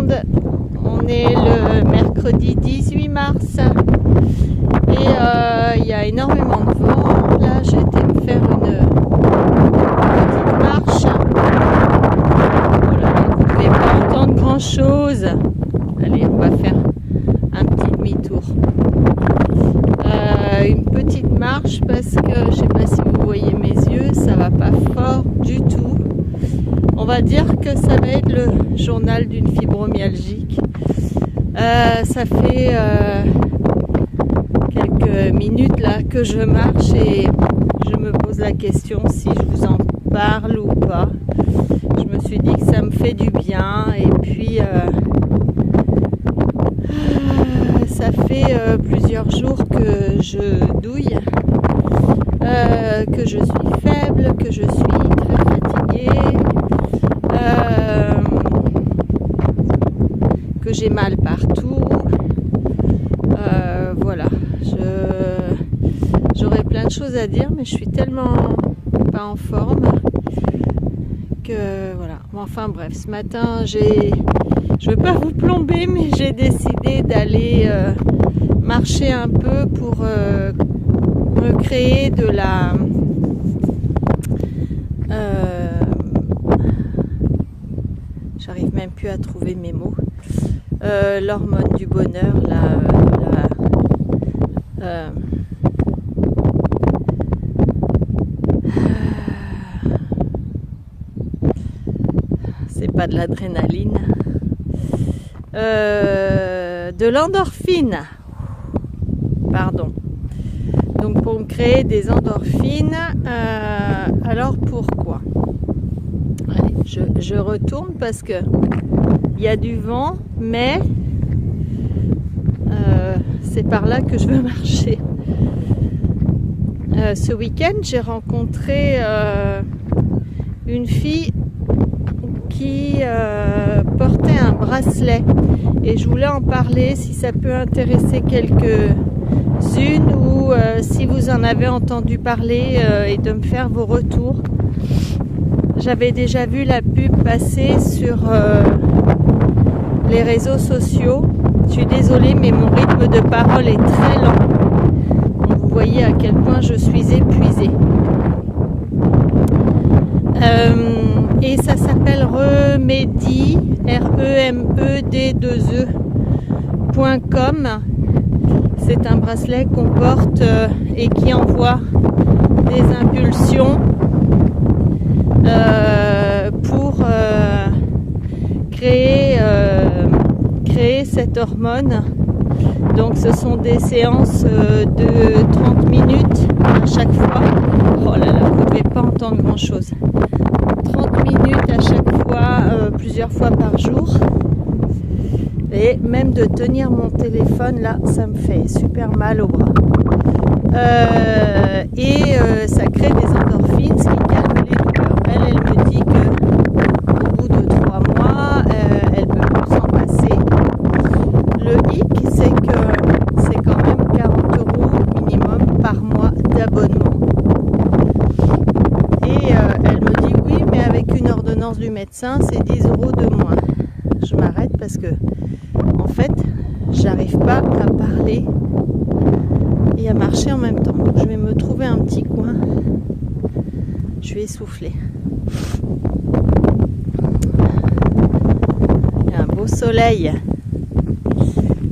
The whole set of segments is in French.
monde. On est le mercredi 18 mars et il y a énormément de vent. Là, j'ai été me faire une petite marche. Voilà, vous ne pouvez pas entendre grand chose. Allez, on va faire un petit demi-tour. Une petite marche parce que je ne sais pas si vous voyez mes yeux, ça va pas fort du tout. On va dire que ça va être le journal d'une fibromyalgique. Ça fait quelques minutes là que je marche et je me pose la question si je vous en parle ou pas. Je me suis dit que ça me fait du bien et puis ça fait plusieurs jours que je douille, que je suis faible, que je suis très fatiguée, que j'ai mal partout. Voilà, j'aurais plein de choses à dire, mais je suis tellement pas en forme que voilà. Enfin bref, ce matin je veux pas vous plomber, mais j'ai décidé d'aller marcher un peu pour me créer de la j'arrive même plus à trouver mes mots, l'hormone du bonheur, c'est pas de l'adrénaline, de l'endorphine, pardon. Donc pour me créer des endorphines, alors pourquoi? Allez, je retourne parce que il y a du vent, mais c'est par là que je veux marcher. Ce week-end, j'ai rencontré une fille qui portait un bracelet et je voulais en parler si ça peut intéresser quelques-unes ou si vous en avez entendu parler et de me faire vos retours. J'avais déjà vu la pub passer sur les réseaux sociaux. Je suis désolée, mais mon rythme de parole est très lent. Donc vous voyez à quel point je suis épuisée. Et ça s'appelle Remedy, REMED2E.com. C'est un bracelet qu'on porte et qui envoie des impulsions pour créer cette hormone. Donc ce sont des séances de 30 minutes à chaque fois. Oh là là, vous ne pouvez pas entendre grand chose. 30 minutes à chaque fois, plusieurs fois par jour. Et même de tenir mon téléphone là, ça me fait super mal au bras. Ça crée des endorphines, ce qui calme les douleurs. Elle me dit que au bout de 3 mois, elle peut plus s'en passer. Le hic, c'est que c'est quand même 40 € minimum par mois d'abonnement. Et elle me dit oui, mais avec une ordonnance du médecin, c'est 10 € de moins. Je m'arrête parce que en fait, j'arrive pas à parler et à marcher en même temps. Donc je vais me trouver un petit coin. Je suis essoufflée. Il y a un beau soleil.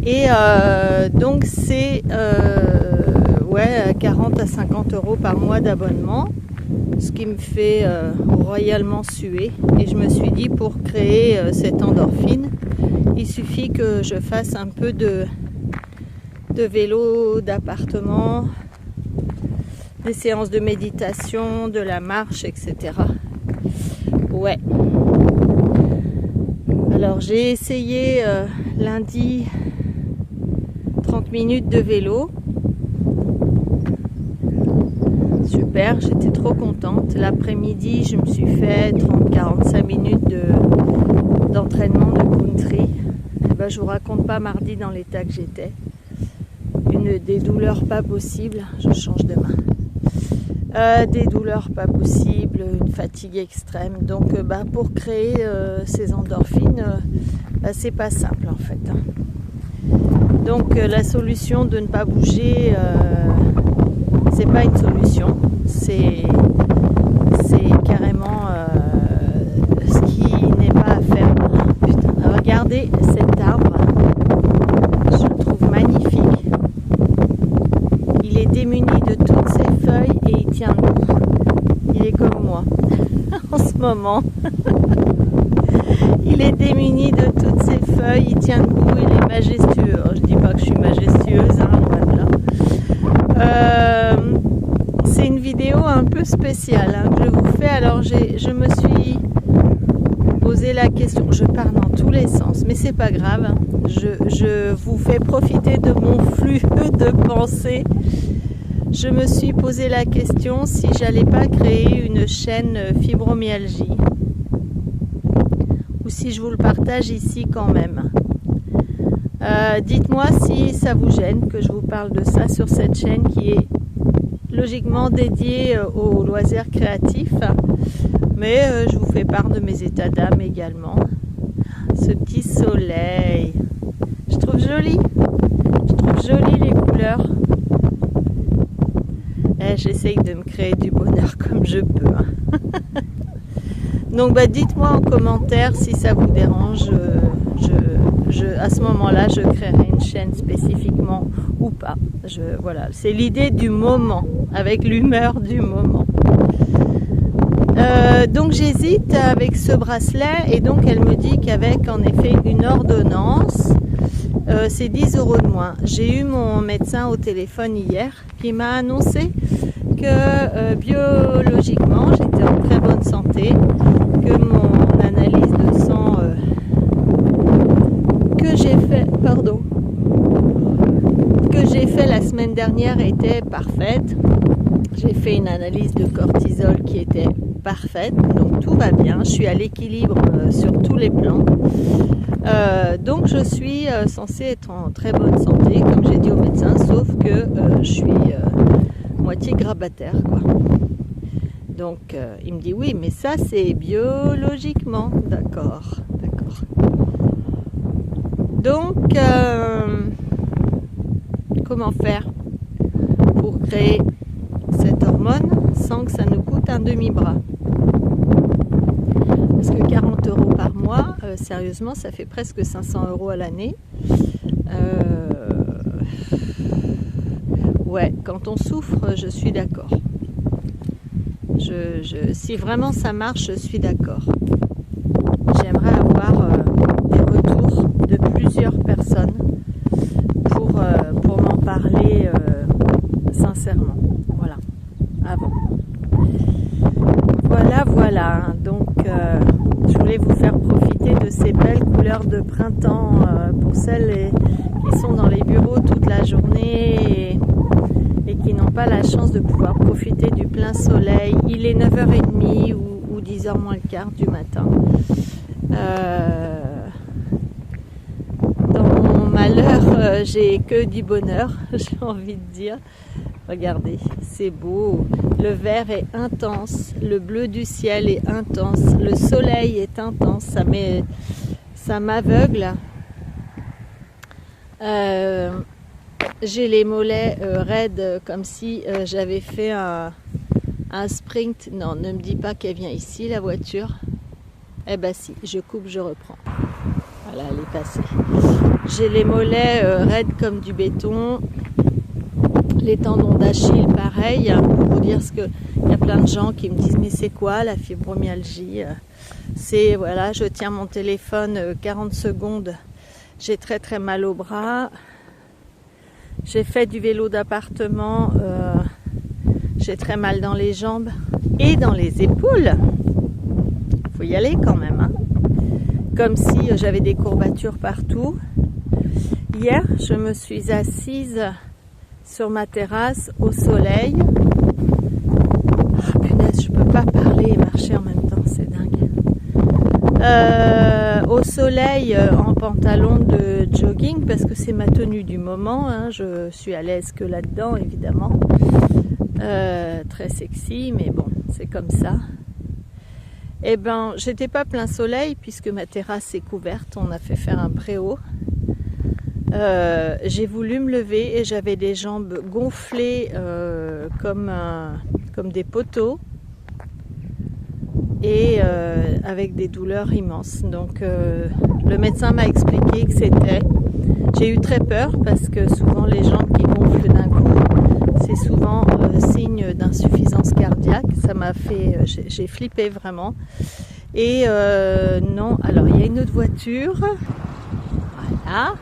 Et donc c'est 40 à 50 € par mois d'abonnement, ce qui me fait royalement suer. Et je me suis dit, pour créer cette endorphine, il suffit que je fasse un peu de vélo, d'appartement, des séances de méditation, de la marche, etc. Ouais. Alors j'ai essayé lundi 30 minutes de vélo. Super, j'étais trop contente. L'après-midi, je me suis fait 30-45 minutes d'entraînement de country. Et ben, je vous raconte pas mardi dans l'état que j'étais. Des douleurs pas possibles. Je change de main. des douleurs pas possibles, une fatigue extrême. Donc pour créer ces endorphines, c'est pas simple en fait. Donc la solution de ne pas bouger, c'est pas une solution, c'est carrément ce qui n'est pas à faire. Putain, regardez cet arbre, je le trouve magnifique. Il est démuni de toutes ses feuilles et il tient debout. Il est comme moi en ce moment. Il est démuni de toutes ses feuilles, il tient debout, il est majestueux. Je dis pas que je suis majestueuse, hein, loin de là. C'est une vidéo un peu spéciale hein, que je vous fais. Alors je me suis posé la question, je pars dans tous les sens, mais c'est pas grave. Je vous fais profiter de mon flux de pensée. Je me suis posé la question si j'allais pas créer une chaîne fibromyalgie ou si je vous le partage ici quand même. Dites-moi si ça vous gêne que je vous parle de ça sur cette chaîne qui est logiquement dédiée aux loisirs créatifs, mais je vous fais part de mes états d'âme également. Ce petit soleil, je trouve joli les couleurs. J'essaye de me créer du bonheur comme je peux. Hein. Donc dites-moi en commentaire si ça vous dérange. À ce moment-là, je créerai une chaîne spécifiquement ou pas. Voilà, c'est l'idée du moment, avec l'humeur du moment. Donc j'hésite avec ce bracelet et donc elle me dit qu'avec en effet une ordonnance, c'est 10 € de moins. J'ai eu mon médecin au téléphone hier qui m'a annoncé que biologiquement j'étais en très bonne santé, que mon analyse de sang que j'ai fait la semaine dernière était parfaite. J'ai fait une analyse de cortisol qui était parfaite, donc tout va bien. Je suis à l'équilibre sur tous les plans. Donc je suis censée être en très bonne santé, comme j'ai dit au médecin, sauf que je suis moitié grabataire, quoi. Donc il me dit oui, mais ça c'est biologiquement, d'accord. Donc comment faire pour créer cette hormone sans que ça nous coûte un demi-bras? Parce que 40 € par mois, sérieusement, ça fait presque 500 € à l'année. Ouais, quand on souffre, je suis d'accord. Si vraiment ça marche, je suis d'accord. J'aimerais avoir des retours de plusieurs personnes pour m'en parler sincèrement. Voilà, avant. Voilà. Donc, je voulais vous faire profiter de ces belles couleurs de printemps pour celles qui sont dans les bureaux toute la journée et qui n'ont pas la chance de pouvoir profiter du plein soleil. Il est 9h30 ou 10h moins le quart du matin. Dans mon malheur, j'ai que du bonheur, j'ai envie de dire. Regardez, c'est beau, le vert est intense, le bleu du ciel est intense, le soleil est intense, ça m'aveugle. J'ai les mollets raides comme si j'avais fait un sprint. Non, ne me dis pas qu'elle vient ici la voiture. Eh ben si, je coupe, je reprends. Voilà, elle est passée. J'ai les mollets raides comme du béton. Les tendons d'Achille, pareil, pour vous dire ce que il y a plein de gens qui me disent mais c'est quoi la fibromyalgie? C'est voilà, je tiens mon téléphone 40 secondes, j'ai très très mal au bras. J'ai fait du vélo d'appartement, j'ai très mal dans les jambes et dans les épaules. Faut y aller quand même, hein. Comme si j'avais des courbatures partout. Hier, je me suis assise sur ma terrasse au soleil. Oh, punaise, je peux pas parler et marcher en même temps, c'est dingue. Au soleil en pantalon de jogging parce que c'est ma tenue du moment, hein, je suis à l'aise que là-dedans évidemment. Très sexy, mais bon, c'est comme ça. Eh ben, j'étais pas plein soleil puisque ma terrasse est couverte. On a fait faire un préau. J'ai voulu me lever et j'avais les jambes gonflées comme des poteaux et avec des douleurs immenses. Donc le médecin m'a expliqué que c'était... J'ai eu très peur parce que souvent les jambes qui gonflent d'un coup, c'est souvent signe d'insuffisance cardiaque. Ça m'a fait... j'ai flippé vraiment. Et non, alors il y a une autre voiture. Voilà.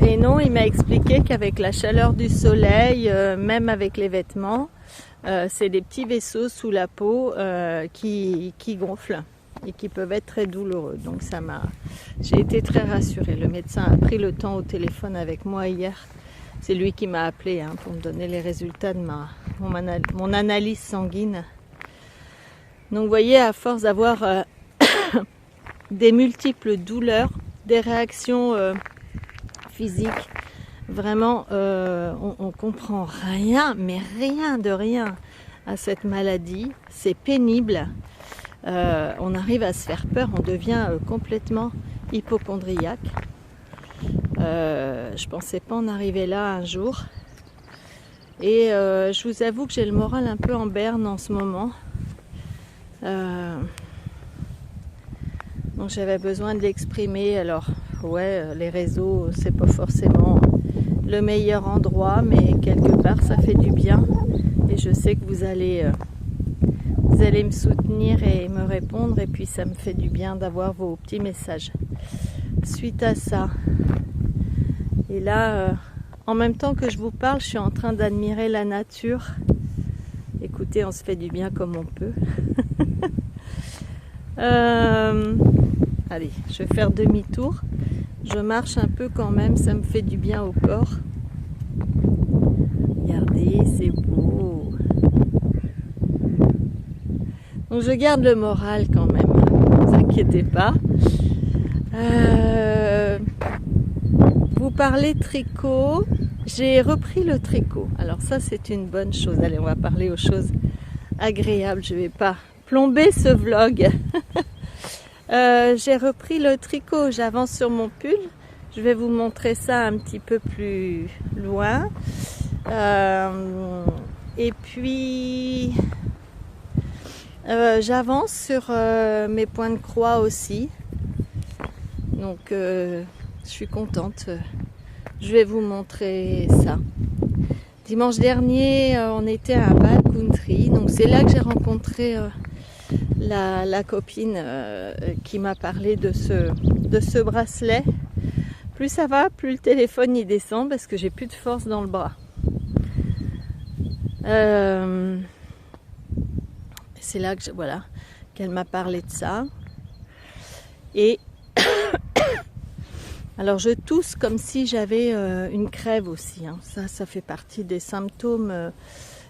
Et non, il m'a expliqué qu'avec la chaleur du soleil, même avec les vêtements, c'est des petits vaisseaux sous la peau qui gonflent et qui peuvent être très douloureux. Donc j'ai été très rassurée. Le médecin a pris le temps au téléphone avec moi hier. C'est lui qui m'a appelé pour me donner les résultats de mon analyse sanguine. Donc vous voyez, à force d'avoir des multiples douleurs, des réactions physiques, vraiment on comprend rien, mais rien de rien à cette maladie. C'est pénible, on arrive à se faire peur, on devient complètement hypocondriaque. Je pensais pas en arriver là un jour, et je vous avoue que j'ai le moral un peu en berne en ce moment. Donc j'avais besoin de l'exprimer. Alors ouais, les réseaux, c'est pas forcément le meilleur endroit, mais quelque part ça fait du bien. Et je sais que vous allez me soutenir et me répondre, et puis ça me fait du bien d'avoir vos petits messages suite à ça. Et là, en même temps que je vous parle, je suis en train d'admirer la nature. Écoutez, on se fait du bien comme on peut. Allez, je vais faire demi-tour. Je marche un peu quand même, ça me fait du bien au corps. Regardez, c'est beau. Donc je garde le moral quand même, ne vous inquiétez pas. Vous parlez tricot. J'ai repris le tricot. Alors ça, c'est une bonne chose. Allez, on va parler aux choses agréables. Je ne vais pas plomber ce vlog. J'ai repris le tricot. J'avance sur mon pull. Je vais vous montrer ça un petit peu plus loin. Et puis, j'avance sur mes points de croix aussi. Donc, je suis contente. Je vais vous montrer ça. Dimanche dernier, on était à un bal country. Donc, c'est là que j'ai rencontré la copine qui m'a parlé de ce bracelet. Plus ça va, plus le téléphone y descend parce que j'ai plus de force dans le bras. C'est là que qu'elle m'a parlé de ça. Et alors je tousse comme si j'avais une crève aussi. Ça fait partie des symptômes,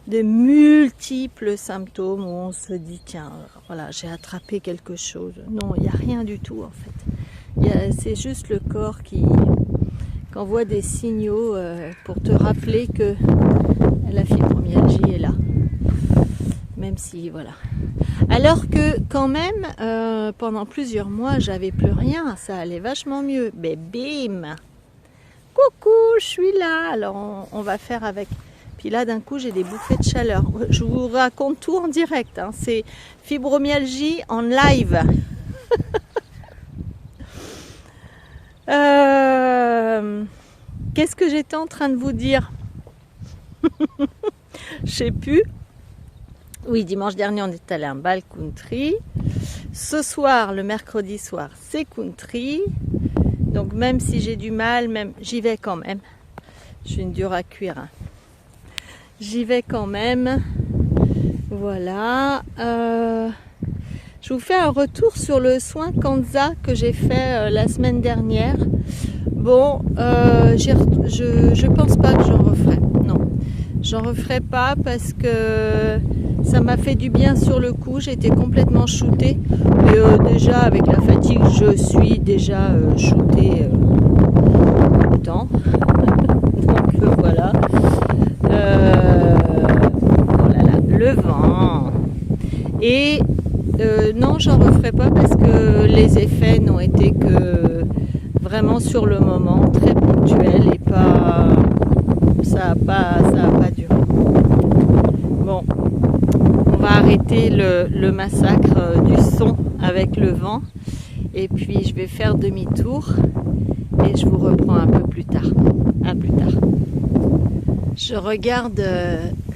des multiples symptômes où on se dit tiens, voilà, j'ai attrapé quelque chose. Non, il n'y a rien du tout en fait. C'est juste le corps qui envoie des signaux pour te rappeler que la fibromyalgie est là. Même si, voilà. Alors que quand même, pendant plusieurs mois, j'avais plus rien. Ça allait vachement mieux. Mais bim! Coucou, je suis là. Alors, on va faire avec. Puis là, d'un coup, j'ai des bouffées de chaleur. Je vous raconte tout en direct. C'est fibromyalgie en live. Qu'est-ce que j'étais en train de vous dire? Je sais plus. Oui, dimanche dernier, on est allé à un bal country. Ce soir, le mercredi soir, c'est country. Donc même si j'ai du mal, j'y vais quand même. Je suis une dure à cuire. J'y vais quand même. Voilà. Je vous fais un retour sur le soin Kanza que j'ai fait la semaine dernière. Bon, je pense pas que j'en referai. Non, j'en referai pas parce que ça m'a fait du bien sur le coup. J'étais complètement shootée. Et déjà, avec la fatigue, je suis déjà shootée tout le temps. Donc voilà. Et non, j'en referai pas parce que les effets n'ont été que vraiment sur le moment, très ponctuels et pas, ça a pas duré. Bon, on va arrêter le massacre du son avec le vent et puis je vais faire demi-tour et je vous reprends un peu plus tard. À plus tard. Je regarde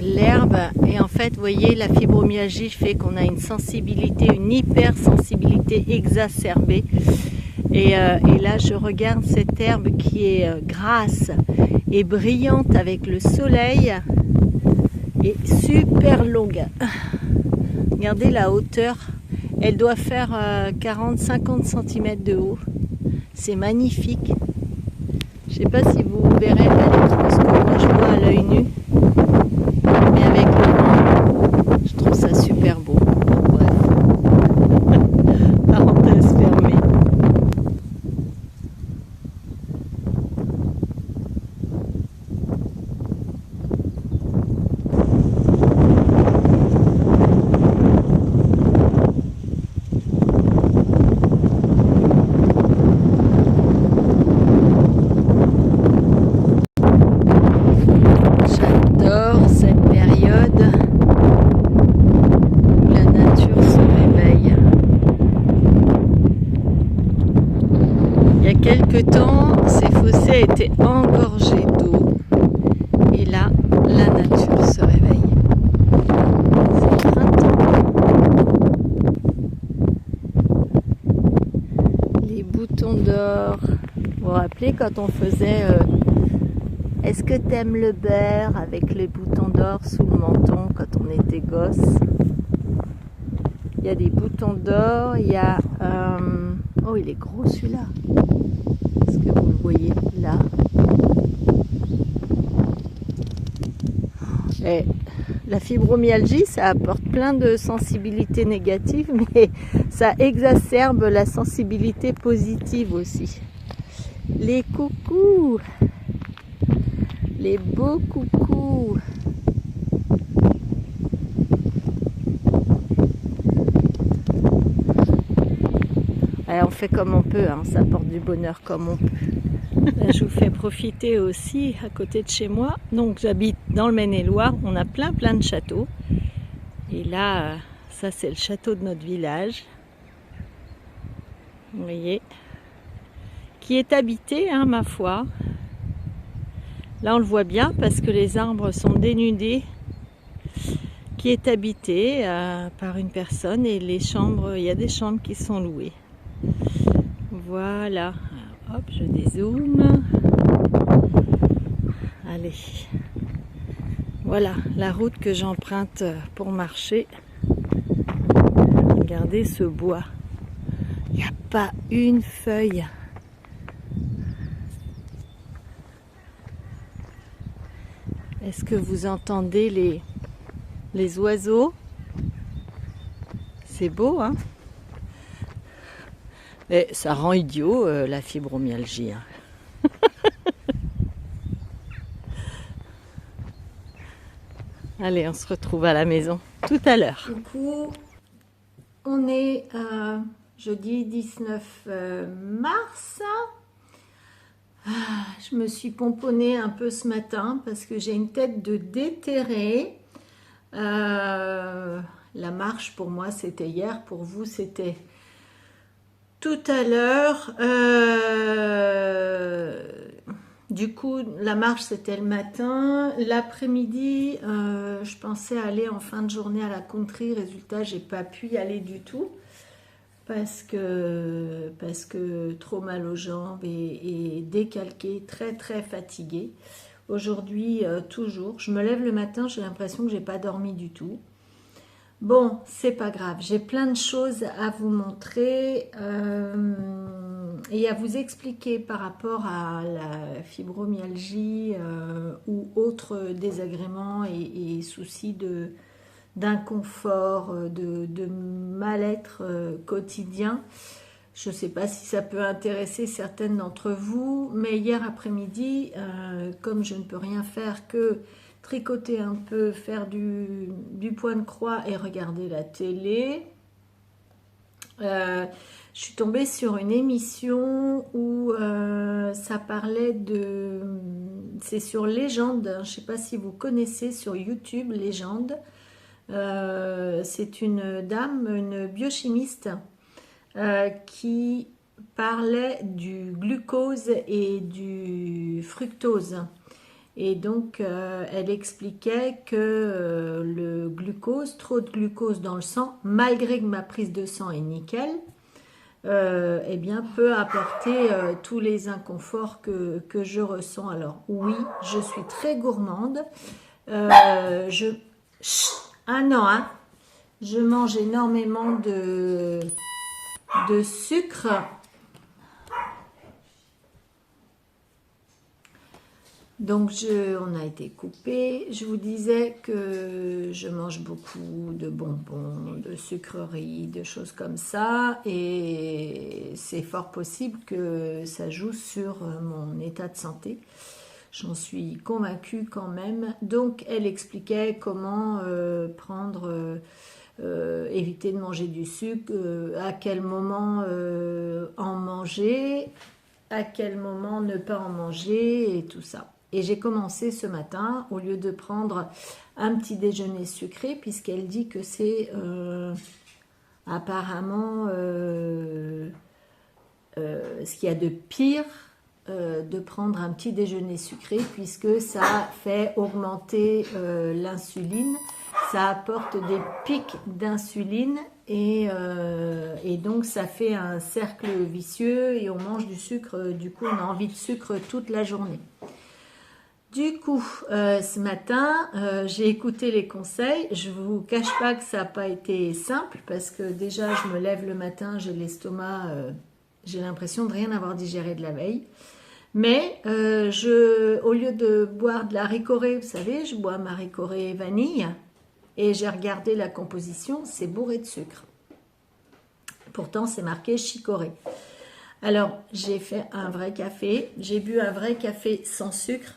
l'herbe et en fait, vous voyez, la fibromyalgie fait qu'on a une sensibilité, une hypersensibilité exacerbée. Et là, je regarde cette herbe qui est grasse et brillante avec le soleil et super longue. Regardez la hauteur, elle doit faire 40-50 cm de haut. C'est magnifique. Je ne sais pas si vous verrez ce que moi je vois à l'œil nu, mais avec le vent, je trouve ça super beau. Bref, parenthèse fermée. Quelque temps, ces fossés étaient engorgés d'eau et là, la nature se réveille. C'est le printemps. Les boutons d'or. Vous vous rappelez quand on faisait est-ce que t'aimes le beurre avec les boutons d'or sous le menton quand on était gosse? Il y a des boutons d'or, il y a... oh, il est gros celui-là. Est-ce que vous le voyez là? Et la fibromyalgie, ça apporte plein de sensibilités négatives, mais ça exacerbe la sensibilité positive aussi. Les coucous! Les beaux coucous! Alors on fait comme on peut, hein, ça apporte du bonheur comme on peut. Là, je vous fais profiter aussi à côté de chez moi. Donc j'habite dans le Maine-et-Loire, on a plein de châteaux. Et là, ça c'est le château de notre village. Vous voyez, qui est habité, hein, ma foi. Là on le voit bien parce que les arbres sont dénudés. Qui est habité par une personne et les chambres, il y a des chambres qui sont louées. Voilà, alors, hop, je dézoome. Allez, voilà la route que j'emprunte pour marcher. Regardez ce bois, il n'y a pas une feuille. Est-ce que vous entendez les oiseaux? C'est beau, hein? Et ça rend idiot la fibromyalgie. Hein. Allez, on se retrouve à la maison tout à l'heure. Du coup, on est jeudi 19 mars. Je me suis pomponnée un peu ce matin parce que j'ai une tête de déterrée. La marche pour moi c'était hier, pour vous c'était tout à l'heure. Du coup la marche c'était le matin, l'après-midi je pensais aller en fin de journée à la country, résultat j'ai pas pu y aller du tout parce que trop mal aux jambes et décalquée, très fatiguée. Aujourd'hui, toujours, je me lève le matin, j'ai l'impression que j'ai pas dormi du tout. Bon, c'est pas grave, j'ai plein de choses à vous montrer et à vous expliquer par rapport à la fibromyalgie ou autres désagréments et soucis d'inconfort, de mal-être quotidien. Je ne sais pas si ça peut intéresser certaines d'entre vous, mais hier après-midi, comme je ne peux rien faire que tricoter un peu, faire du point de croix et regarder la télé, je suis tombée sur une émission où ça parlait de... C'est sur Légende, je ne sais pas si vous connaissez sur YouTube Légende. C'est une dame, une biochimiste, qui parlait du glucose et du fructose. Et donc, elle expliquait que le glucose, trop de glucose dans le sang, malgré que ma prise de sang est nickel, eh bien, peut apporter tous les inconforts que je ressens. Alors, oui, je suis très gourmande. Ah non, hein, je mange énormément de sucre. Donc on a été coupé. Je vous disais que je mange beaucoup de bonbons, de sucreries, de choses comme ça. Et c'est fort possible que ça joue sur mon état de santé. J'en suis convaincue quand même. Donc elle expliquait comment éviter de manger du sucre, à quel moment en manger, à quel moment ne pas en manger et tout ça. Et j'ai commencé ce matin, au lieu de prendre un petit déjeuner sucré, puisqu'elle dit que c'est apparemment ce qu'il y a de pire de prendre un petit déjeuner sucré, puisque ça fait augmenter l'insuline, ça apporte des pics d'insuline et donc ça fait un cercle vicieux et on mange du sucre, du coup on a envie de sucre toute la journée. Du coup, ce matin, j'ai écouté les conseils. Je vous cache pas que ça n'a pas été simple parce que déjà, je me lève le matin, j'ai l'estomac, j'ai l'impression de rien avoir digéré de la veille. Mais au lieu de boire de la ricorée, vous savez, je bois ma ricorée vanille et j'ai regardé la composition, c'est bourré de sucre. Pourtant, c'est marqué chicorée. Alors, j'ai fait un vrai café. J'ai bu un vrai café sans sucre.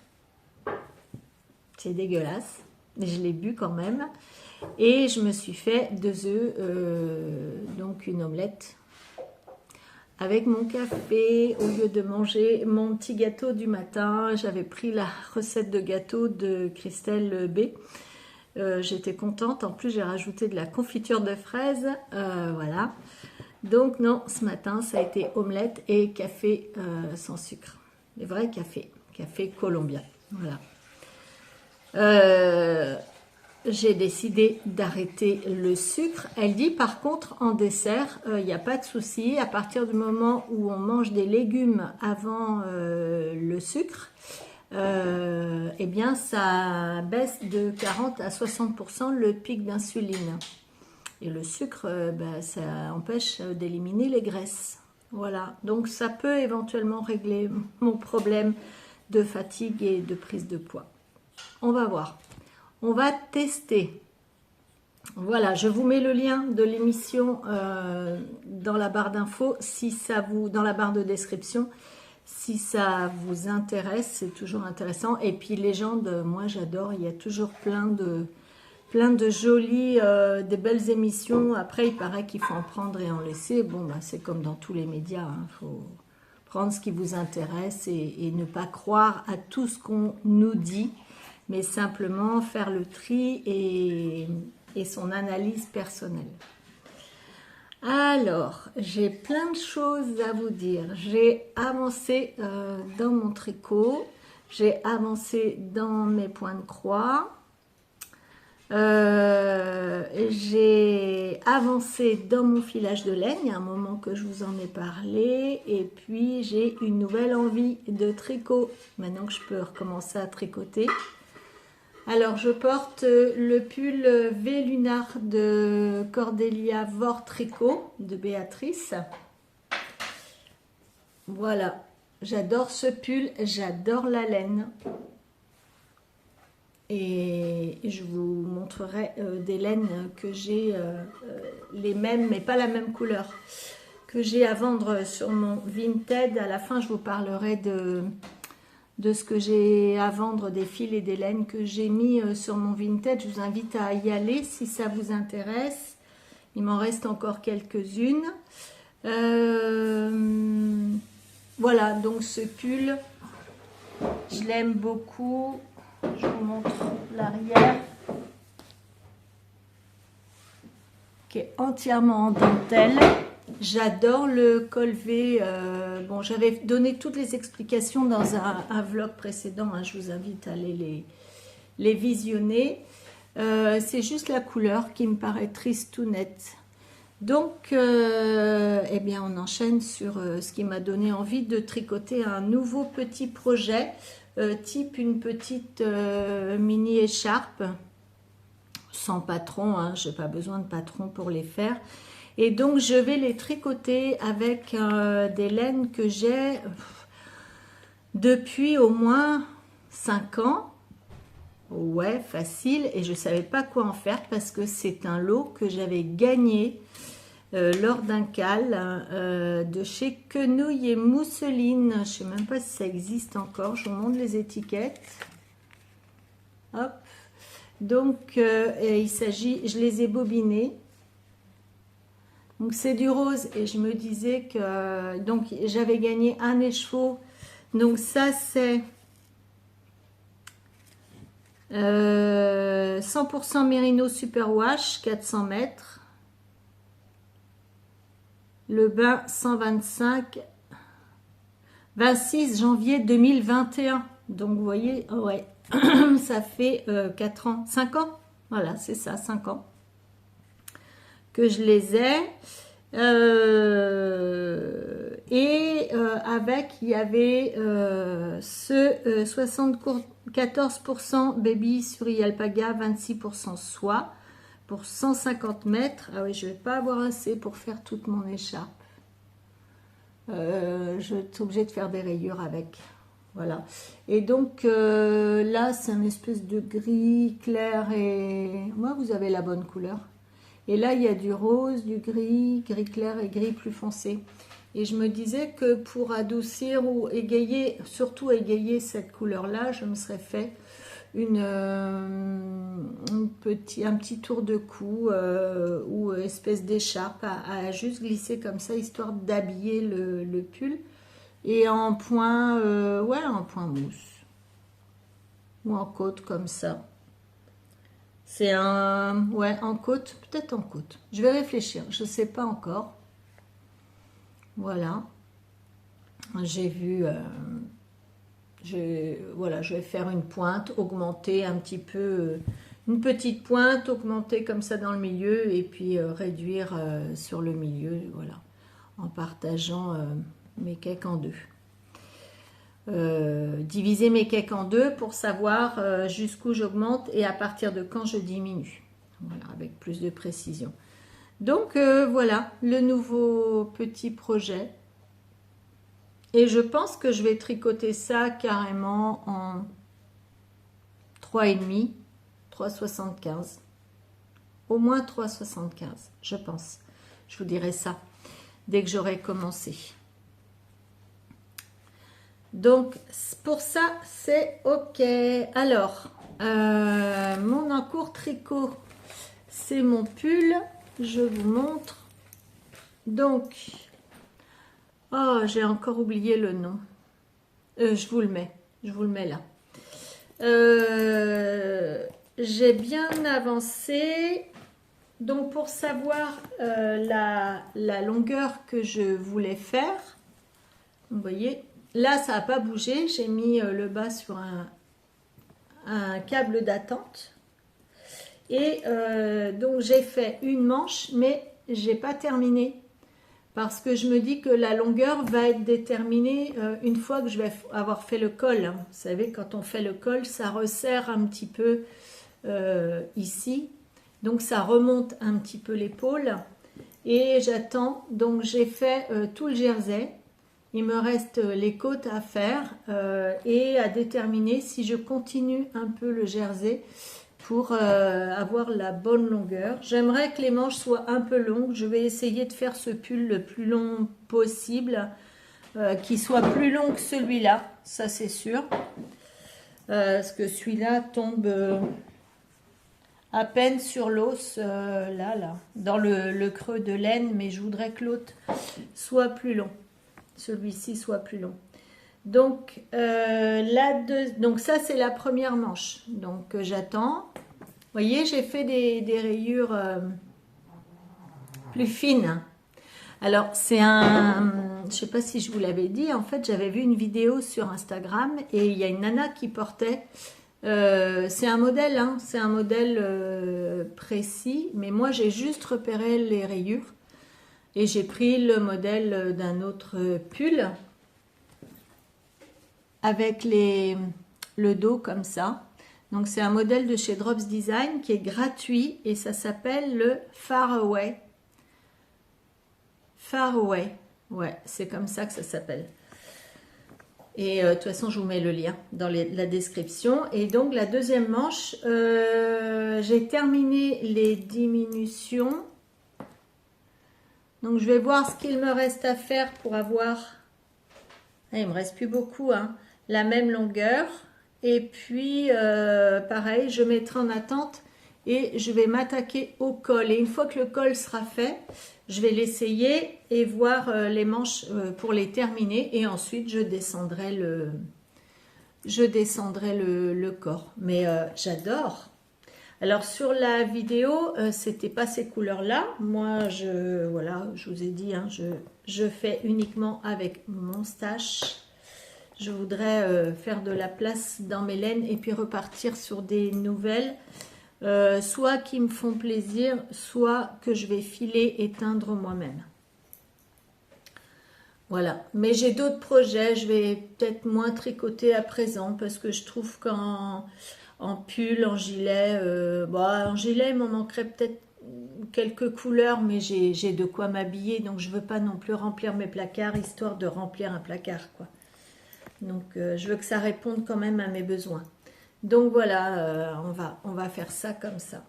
C'est dégueulasse, mais je l'ai bu quand même. Et je me suis fait 2 œufs, donc une omelette avec mon café. Au lieu de manger mon petit gâteau du matin, j'avais pris la recette de gâteau de Christelle B. J'étais contente. En plus, j'ai rajouté de la confiture de fraises. Voilà. Donc non, ce matin, ça a été omelette et café sans sucre. Les vrais cafés. Café colombien. Voilà. J'ai décidé d'arrêter le sucre. Elle dit par contre en dessert, il n'y a pas de souci. À partir du moment où on mange des légumes avant le sucre, eh bien ça baisse de 40 à 60% le pic d'insuline. Et le sucre, ça empêche d'éliminer les graisses. Voilà, donc ça peut éventuellement régler mon problème de fatigue et de prise de poids. On va voir. On va tester. Voilà, je vous mets le lien de l'émission dans la barre d'infos, dans la barre de description, si ça vous intéresse, c'est toujours intéressant. Et puis Légende, moi j'adore, il y a toujours plein de jolies, des belles émissions. Après, il paraît qu'il faut en prendre et en laisser. Bon, c'est comme dans tous les médias, hein. Faut prendre ce qui vous intéresse et ne pas croire à tout ce qu'on nous dit, mais simplement faire le tri et son analyse personnelle. Alors, j'ai plein de choses à vous dire. J'ai avancé dans mon tricot, j'ai avancé dans mes points de croix, j'ai avancé dans mon filage de laine, il y a un moment que je vous en ai parlé, et puis j'ai une nouvelle envie de tricot, maintenant que je peux recommencer à tricoter. Alors, je porte le pull V-Lunar de Cordelia Vore Tricot de Béatrice. Voilà, j'adore ce pull, j'adore la laine. Et je vous montrerai des laines que j'ai, les mêmes, mais pas la même couleur, que j'ai à vendre sur mon Vinted. À la fin, je vous parlerai de ce que j'ai à vendre, des fils et des laines que j'ai mis sur mon Vinted. Je vous invite à y aller si ça vous intéresse. Il m'en reste encore quelques-unes. Voilà, donc ce pull, je l'aime beaucoup. Je vous montre l'arrière, qui est entièrement en dentelle. J'adore le col V. Bon, j'avais donné toutes les explications dans un vlog précédent. Hein, je vous invite à aller les visionner. C'est juste la couleur qui me paraît triste tout net. Donc, eh bien, on enchaîne sur ce qui m'a donné envie de tricoter un nouveau petit projet, type une petite mini écharpe, sans patron, hein, je n'ai pas besoin de patron pour les faire. Et donc, je vais les tricoter avec des laines que j'ai depuis au moins 5 ans. Ouais, facile. Et je ne savais pas quoi en faire parce que c'est un lot que j'avais gagné lors d'un cal de chez Quenouille et Mousseline. Je ne sais même pas si ça existe encore. Je vous montre les étiquettes. Hop. Donc, il s'agit, je les ai bobinés. Donc, c'est du rose. Et je me disais que donc j'avais gagné un écheveau. Donc, ça, c'est 100% Merino Superwash, 400 mètres. Le bain 125, 26 janvier 2021. Donc vous voyez, oh ouais, ça fait 4 ans, 5 ans. Voilà, c'est ça, 5 ans que je les ai. Avec, il y avait ce 74% baby sur Alpaga, 26% soie. Pour 150 mètres, ah oui, je vais pas avoir assez pour faire toute mon écharpe. Je suis obligée de faire des rayures avec. Voilà. Et donc là, c'est un espèce de gris clair et moi, vous avez la bonne couleur. Et là, il y a du rose, du gris, gris clair et gris plus foncé. Et je me disais que pour adoucir ou égayer, surtout égayer cette couleur-là, je me serais fait un petit tour de cou ou espèce d'écharpe à juste glisser comme ça, histoire d'habiller le pull. Et en point, ouais, en point mousse. Ou en côte comme ça. C'est un... Ouais, en côte, peut-être en côte. Je vais réfléchir, je ne sais pas encore. Voilà. J'ai vu... voilà, je vais faire une pointe, augmenter un petit peu, une petite pointe, augmenter comme ça dans le milieu et puis réduire sur le milieu, voilà, en partageant mes cakes en deux. Diviser mes cakes en deux pour savoir jusqu'où j'augmente et à partir de quand je diminue, voilà, avec plus de précision. Donc voilà, le nouveau petit projet. Et je pense que je vais tricoter ça carrément en 3,5, 3,75. Au moins 3,75, je pense. Je vous dirai ça dès que j'aurai commencé. Donc, pour ça, c'est OK. Alors, mon encours tricot, c'est mon pull. Je vous montre. Donc... Oh, j'ai encore oublié le nom. Je vous le mets là. J'ai bien avancé. Donc, pour savoir la longueur que je voulais faire, vous voyez, là, ça n'a pas bougé. J'ai mis le bas sur un câble d'attente. Et donc, j'ai fait une manche, mais j'ai pas terminé. Parce que je me dis que la longueur va être déterminée une fois que je vais avoir fait le col. Vous savez, quand on fait le col, ça resserre un petit peu ici. Donc, ça remonte un petit peu l'épaule. Et j'attends. Donc, j'ai fait tout le jersey. Il me reste les côtes à faire et à déterminer si je continue un peu le jersey pour avoir la bonne longueur. J'aimerais que les manches soient un peu longues. Je vais essayer de faire ce pull le plus long possible, qui soit plus long que celui-là, ça c'est sûr. Parce que celui-là tombe à peine sur l'os, là, dans le creux de l'aine, mais je voudrais que l'autre soit plus long. Celui-ci soit plus long. Donc, donc ça c'est la première manche. Donc j'attends. Vous voyez, j'ai fait des rayures plus fines. Alors c'est je ne sais pas si je vous l'avais dit, en fait j'avais vu une vidéo sur Instagram et il y a une nana qui portait, c'est un modèle, hein, c'est un modèle précis, mais moi j'ai juste repéré les rayures et j'ai pris le modèle d'un autre pull avec le dos comme ça. Donc c'est un modèle de chez Drops Design qui est gratuit et ça s'appelle le Far Away. Far Away, ouais, c'est comme ça que ça s'appelle. Et de toute façon, je vous mets le lien dans la description. Et donc, la deuxième manche, j'ai terminé les diminutions. Donc, je vais voir ce qu'il me reste à faire pour avoir... Ah, il me reste plus beaucoup, hein, la même longueur. Et puis, pareil, je mettrai en attente et je vais m'attaquer au col. Et une fois que le col sera fait, je vais l'essayer et voir les manches pour les terminer. Et ensuite, je descendrai le corps. Mais j'adore. Alors, sur la vidéo, c'était pas ces couleurs-là. Moi, voilà, je vous ai dit, hein, je fais uniquement avec mon stash. Je voudrais faire de la place dans mes laines et puis repartir sur des nouvelles. Soit qui me font plaisir, soit que je vais filer et teindre moi-même. Voilà, mais j'ai d'autres projets, je vais peut-être moins tricoter à présent parce que je trouve qu'en pull, en gilet, en gilet il m'en manquerait peut-être quelques couleurs, mais j'ai de quoi m'habiller, donc je veux pas non plus remplir mes placards, histoire de remplir un placard, quoi. Donc je veux que ça réponde quand même à mes besoins. Donc voilà, on va faire ça comme ça.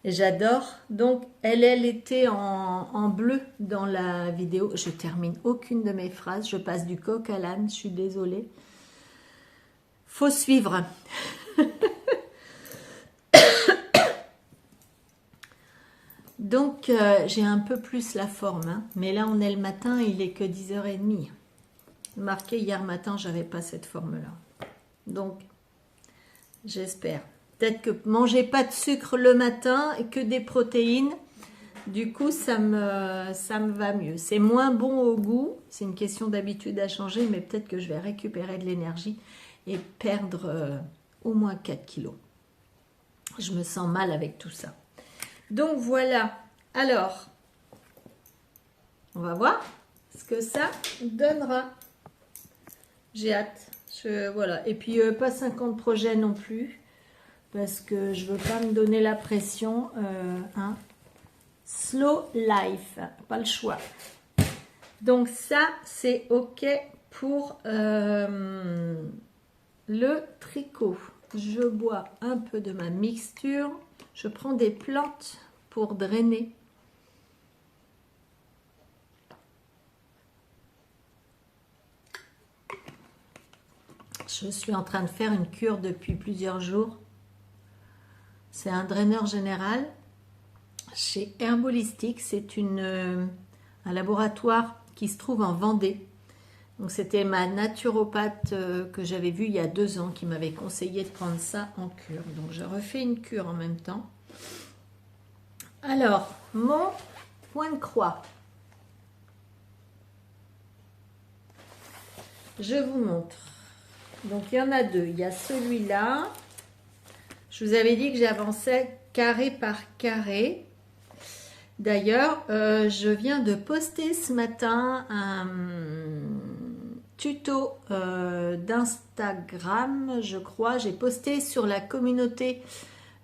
Et j'adore. Donc elle était en bleu dans la vidéo. Je termine aucune de mes phrases. Je passe du coq à l'âne. Je suis désolée. Faut suivre. Donc j'ai un peu plus la forme. Hein. Mais là on est le matin. Il est que 10h30. Marqué hier matin, j'avais pas cette forme-là. Donc, j'espère. Peut-être que manger pas de sucre le matin et que des protéines, du coup, ça me va mieux. C'est moins bon au goût. C'est une question d'habitude à changer, mais peut-être que je vais récupérer de l'énergie et perdre au moins 4 kilos. Je me sens mal avec tout ça. Donc, voilà. Alors, on va voir ce que ça donnera. J'ai hâte. Voilà. Et puis pas 50 projets non plus parce que je veux pas me donner la pression, hein. Slow life, pas le choix. Donc ça c'est ok pour le tricot. Je bois un peu de ma mixture, je prends des plantes pour drainer. Je suis en train de faire une cure depuis plusieurs jours. C'est un draineur général chez Herbolistic. C'est un laboratoire qui se trouve en Vendée. Donc c'était ma naturopathe que j'avais vue il y a 2 ans qui m'avait conseillé de prendre ça en cure. Donc je refais une cure en même temps. Alors, mon point de croix. Je vous montre. Donc, il y en a 2. Il y a celui-là. Je vous avais dit que j'avançais carré par carré. D'ailleurs, je viens de poster ce matin un tuto d'Instagram, je crois. J'ai posté sur la communauté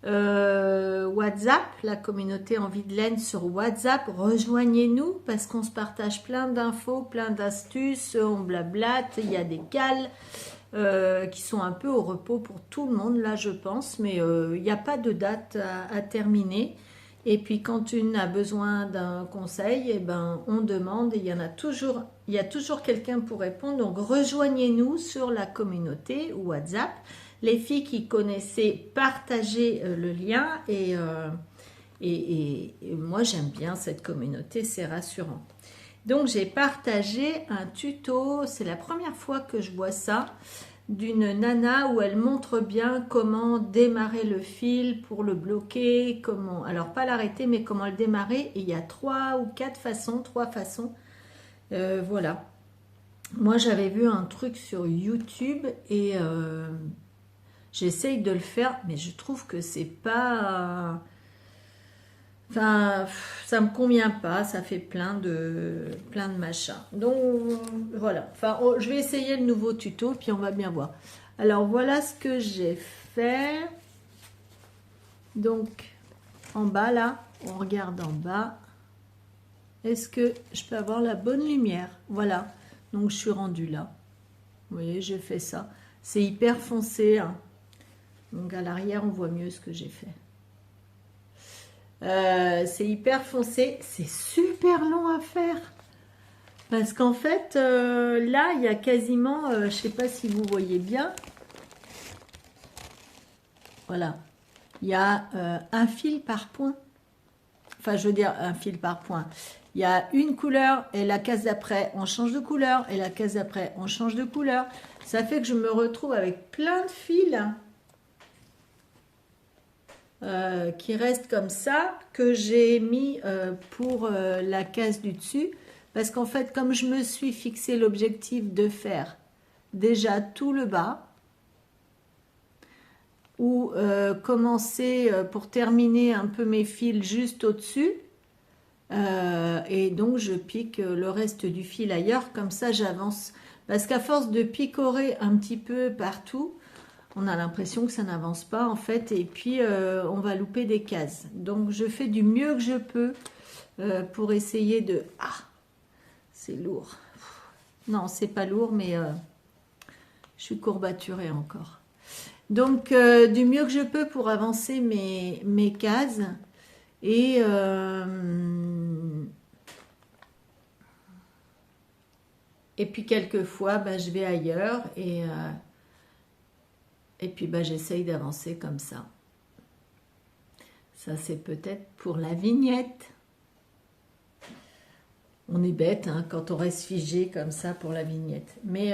WhatsApp, la communauté Envie de laine sur WhatsApp. Rejoignez-nous parce qu'on se partage plein d'infos, plein d'astuces, on blablate, il y a des cales qui sont un peu au repos pour tout le monde là je pense, mais il n'y a pas de date à terminer. Et puis quand une a besoin d'un conseil, eh ben, on demande et il y a toujours quelqu'un pour répondre. Donc rejoignez-nous sur la communauté WhatsApp. Les filles qui connaissaient, partagez le lien et moi j'aime bien cette communauté, c'est rassurant. Donc j'ai partagé un tuto, c'est la première fois que je vois ça, d'une nana où elle montre bien comment démarrer le fil pour le bloquer, comment, alors pas l'arrêter mais comment le démarrer, et il y a 3 ou 4 façons, 3 façons, voilà. Moi j'avais vu un truc sur YouTube et j'essaye de le faire mais je trouve que c'est pas... Enfin, ça me convient pas, ça fait plein de machins. Donc voilà. Enfin, je vais essayer le nouveau tuto, puis on va bien voir. Alors voilà ce que j'ai fait. Donc en bas là, on regarde en bas. Est-ce que je peux avoir la bonne lumière? Voilà. Donc je suis rendue là. Vous voyez, j'ai fait ça. C'est hyper foncé, hein. Donc à l'arrière, on voit mieux ce que j'ai fait. C'est hyper foncé, c'est super long à faire parce qu'en fait là il y a quasiment je sais pas si vous voyez bien, voilà, il y a un fil par point, enfin je veux dire un fil par point, il y a une couleur et la case d'après on change de couleur et la case d'après on change de couleur, ça fait que je me retrouve avec plein de fils qui reste comme ça, que j'ai mis pour la case du dessus, parce qu'en fait comme je me suis fixé l'objectif de faire déjà tout le bas, ou commencer pour terminer un peu mes fils juste au dessus, et donc je pique le reste du fil ailleurs, comme ça j'avance, parce qu'à force de picorer un petit peu partout, on a l'impression que ça n'avance pas en fait, et puis on va louper des cases. Donc je fais du mieux que je peux pour essayer de... Ah, c'est lourd. Non, c'est pas lourd, mais je suis courbaturée encore. Donc du mieux que je peux pour avancer mes cases. Et puis quelquefois, bah, je vais ailleurs et puis bah, j'essaye d'avancer comme ça. Ça c'est peut-être pour la vignette. On est bête hein, quand on reste figé comme ça pour la vignette. Mais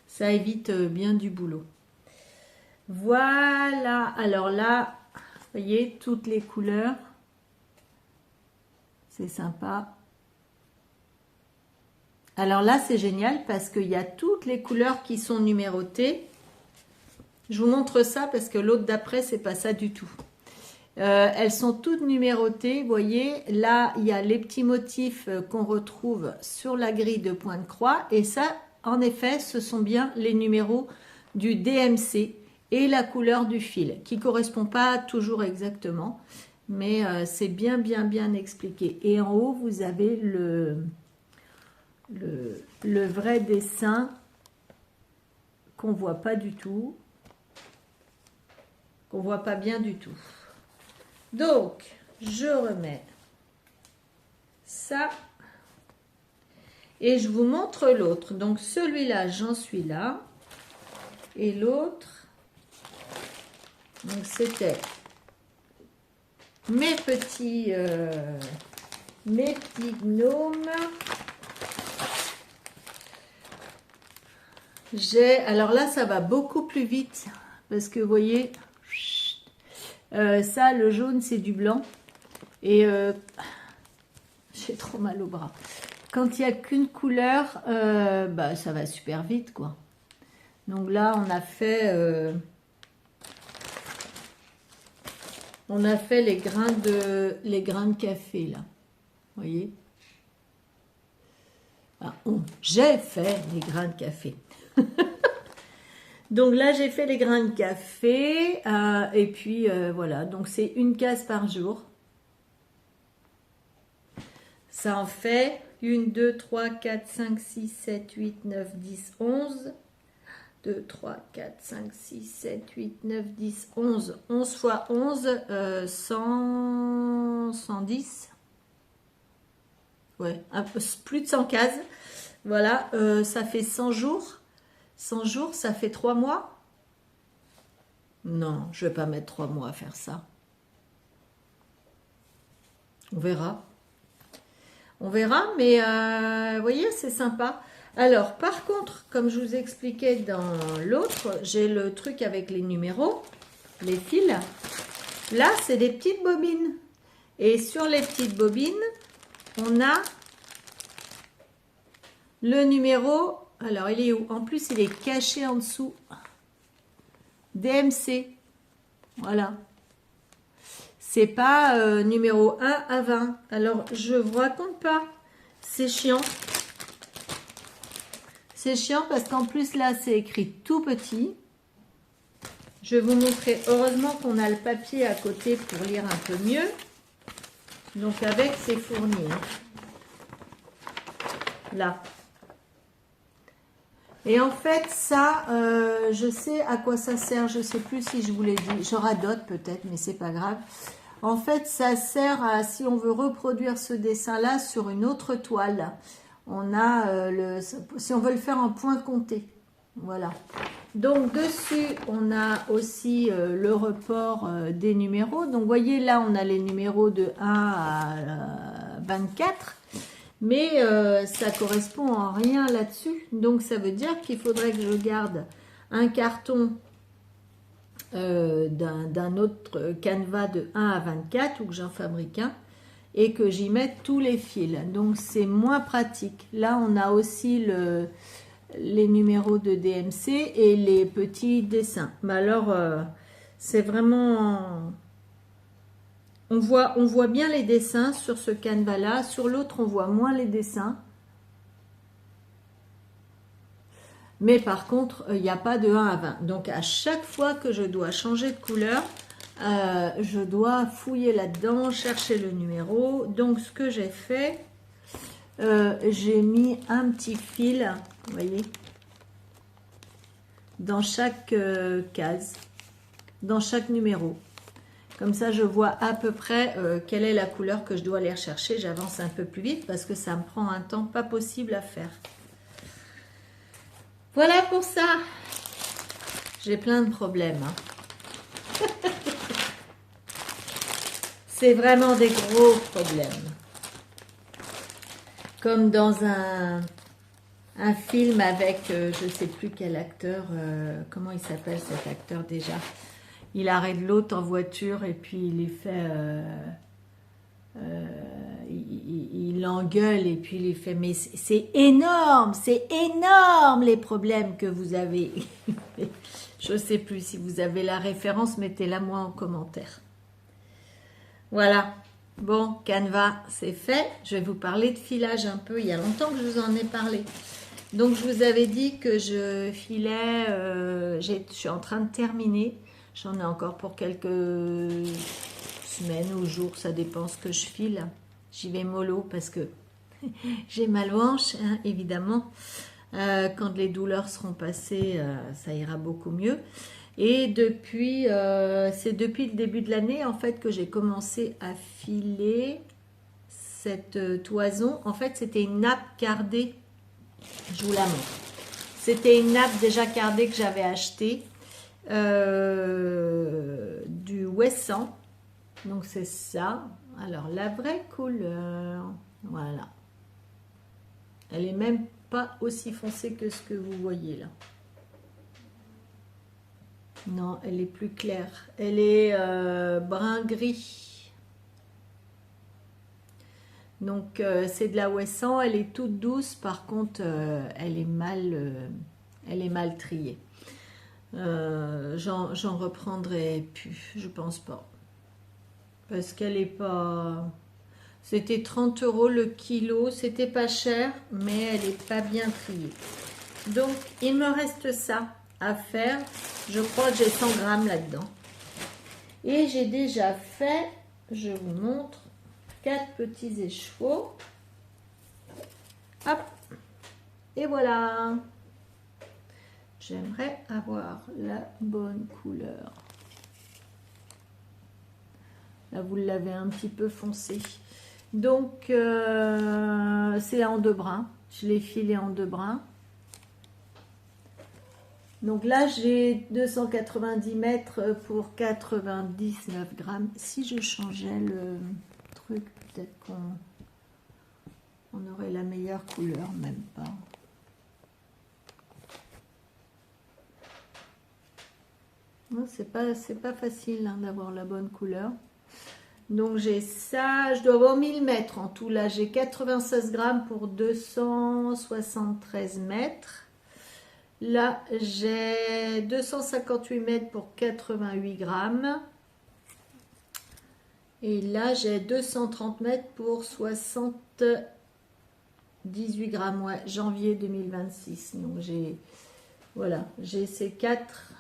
ça évite bien du boulot. Voilà. Alors là, vous voyez, toutes les couleurs. C'est sympa. Alors là, c'est génial parce qu'il y a toutes les couleurs qui sont numérotées. Je vous montre ça parce que l'autre d'après, c'est pas ça du tout. Elles sont toutes numérotées. Vous voyez, là, il y a les petits motifs qu'on retrouve sur la grille de point de croix. Et ça, en effet, ce sont bien les numéros du DMC et la couleur du fil, qui ne correspond pas toujours exactement. Mais c'est bien expliqué. Et en haut, vous avez le vrai dessin qu'on ne voit pas du tout. Qu'on ne voit pas bien du tout. Donc, je remets ça. Et je vous montre l'autre. Donc, celui-là, j'en suis là. Et l'autre, donc c'était mes petits gnomes. Alors là, ça va beaucoup plus vite. Parce que, vous voyez... ça, le jaune, c'est du blanc. Et j'ai trop mal au bras. Quand il n'y a qu'une couleur, bah, ça va super vite, quoi. Donc là, on a fait les grains de café, là. Vous voyez? Ah, j'ai fait les grains de café. Donc là, j'ai fait les grains de café. Et puis, voilà. Donc, c'est une case par jour. Ça en fait 1, 2, 3, 4, 5, 6, 7, 8, 9, 10, 11. 2, 3, 4, 5, 6, 7, 8, 9, 10, 11. 11 fois 11, 100, 110. Ouais, plus de 100 cases. Voilà, ça fait 100 jours. 100 jours, ça fait 3 mois. Non, je ne vais pas mettre 3 mois à faire ça. On verra. On verra, mais vous voyez, c'est sympa. Alors, par contre, comme je vous expliquais dans l'autre, j'ai le truc avec les numéros, les fils. Là, c'est des petites bobines. Et sur les petites bobines, on a le numéro. Alors, il est où? En plus, il est caché en dessous. DMC. Voilà. C'est pas numéro 1 à 20. Alors, je vous raconte pas. C'est chiant. C'est chiant parce qu'en plus, là, c'est écrit tout petit. Je vais vous montrer. Heureusement qu'on a le papier à côté pour lire un peu mieux. Donc, avec, c'est fourni. Hein. Là. Et en fait, ça, je sais à quoi ça sert. Je ne sais plus si je vous l'ai dit. Je radote peut-être, mais c'est pas grave. En fait, ça sert à, si on veut reproduire ce dessin-là sur une autre toile, on a si on veut le faire en point compté. Voilà. Donc, dessus, on a aussi le report des numéros. Donc, vous voyez, là, on a les numéros de 1 à 24. Mais ça correspond en rien là-dessus. Donc, ça veut dire qu'il faudrait que je garde un carton d'un autre canevas de 1 à 24 ou que j'en fabrique un et que j'y mette tous les fils. Donc, c'est moins pratique. Là, on a aussi les numéros de DMC et les petits dessins. Mais alors, c'est vraiment... On voit bien les dessins sur ce canevas-là. Sur l'autre, on voit moins les dessins. Mais par contre, il n'y a pas de 1 à 20. Donc, à chaque fois que je dois changer de couleur, je dois fouiller là-dedans, chercher le numéro. Donc, ce que j'ai fait, j'ai mis un petit fil, vous voyez, dans chaque case, dans chaque numéro. Comme ça, je vois à peu près quelle est la couleur que je dois aller rechercher. J'avance un peu plus vite parce que ça me prend un temps pas possible à faire. Voilà pour ça. J'ai plein de problèmes. Hein. C'est vraiment des gros problèmes. Comme dans un film avec, je ne sais plus quel acteur, comment il s'appelle cet acteur déjà? Il arrête l'autre en voiture et puis il lui fait... il l'engueule et puis il lui fait « Mais c'est énorme les problèmes que vous avez. » Je ne sais plus si vous avez la référence, mettez-la moi en commentaire. Voilà. Bon, Canva, c'est fait. Je vais vous parler de filage un peu. Il y a longtemps que je vous en ai parlé. Donc, je vous avais dit que je filais... je suis en train de terminer. J'en ai encore pour quelques semaines ou jours, ça dépend ce que je file. J'y vais mollo parce que j'ai mal aux hanches, hein, évidemment. Quand les douleurs seront passées, ça ira beaucoup mieux. Et depuis, c'est depuis le début de l'année, en fait, que j'ai commencé à filer cette toison. En fait, c'était une nappe cardée. Je vous la montre. C'était une nappe déjà cardée que j'avais achetée. Du Wesson, donc c'est ça. Alors la vraie couleur, voilà, elle est même pas aussi foncée que ce que vous voyez là. Non, elle est plus claire, elle est brun gris. Donc c'est de la Wesson, elle est toute douce. Par contre elle est mal triée. J'en reprendrai plus, je pense pas. Parce qu'elle est pas... C'était 30 € le kilo, c'était pas cher, mais elle est pas bien triée. Donc, il me reste ça. à faire. Je crois que j'ai 100 grammes là-dedans. Et j'ai déjà fait, je vous montre, 4 petits échevaux. Hop. Et voilà. J'aimerais avoir la bonne couleur. Là, vous l'avez un petit peu foncé. Donc, c'est en 2 brins. Je l'ai filé en 2 brins. Donc là, j'ai 290 mètres pour 99 grammes. Si je changeais le truc, peut-être qu'on aurait la meilleure couleur, même pas. C'est pas facile hein, d'avoir la bonne couleur. Donc j'ai ça, je dois avoir 1000 mètres en tout. Là, j'ai 96 grammes pour 273 mètres. Là, j'ai 258 mètres pour 88 grammes. Et là, j'ai 230 mètres pour 78 grammes. Ouais, janvier 2026. Donc j'ai, voilà, j'ai ces quatre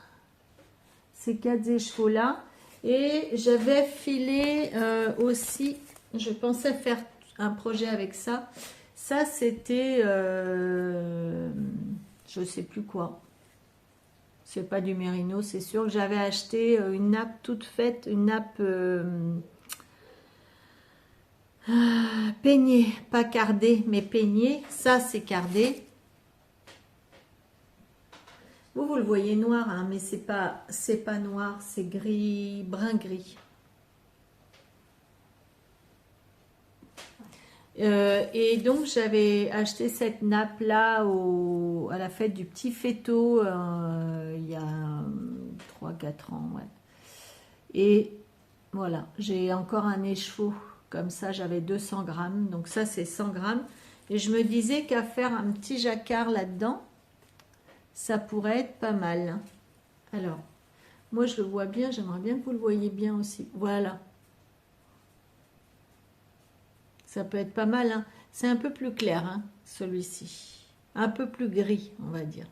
échevaux là. Et j'avais filé aussi, je pensais faire un projet avec ça. Ça, c'était, je sais plus quoi. C'est pas du mérino, c'est sûr que j'avais acheté une nappe toute faite, une nappe peignée, pas cardée, mais peignée. Ça, c'est cardé. Vous le voyez noir, hein, mais c'est pas noir, c'est gris, brun gris. Et donc j'avais acheté cette nappe là à la fête du petit fêteau il y a 3-4 ans, ouais. Et voilà, j'ai encore un écheveau comme ça, j'avais 200 grammes, donc ça c'est 100 grammes. Et je me disais qu'à faire un petit jacquard là-dedans, ça pourrait être pas mal. Alors, moi je le vois bien, j'aimerais bien que vous le voyez bien aussi. Voilà. Ça peut être pas mal. Hein. C'est un peu plus clair, hein, celui-ci. Un peu plus gris, on va dire.